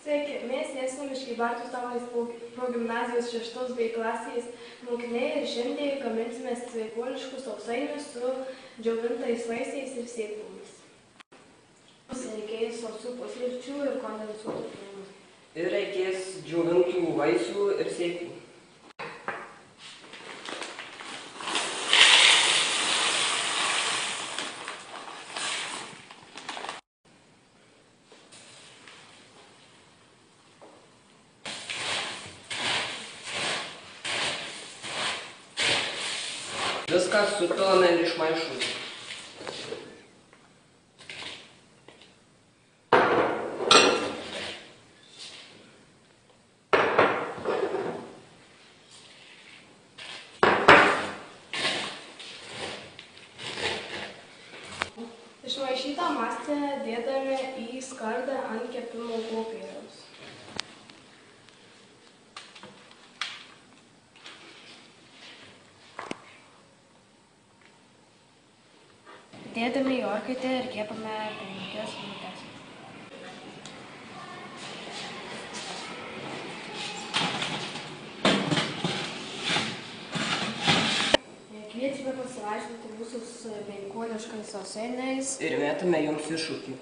Sveiki, mes esame Škybartų Saulės progimnazijos 6 B klasės mokiniai ir šiandien gaminsime sveikuoliškus sausainius su džiovintais vaisiais ir sėklomis. Reikės sausų pusryčių ir kondensuotų pieno. Ir reikės džiovintų vaisių ir sėklų. Viską supilame iš maišų. Išmaišytą mastę dėdame į skardą ant kepimo popieriaus. Dėdame į orkaitę ir kepame 5 minutes. Kviečiame pasivaikščioti mūsų sveikuoliškais sausainiais. Ir metame jums iššūkį.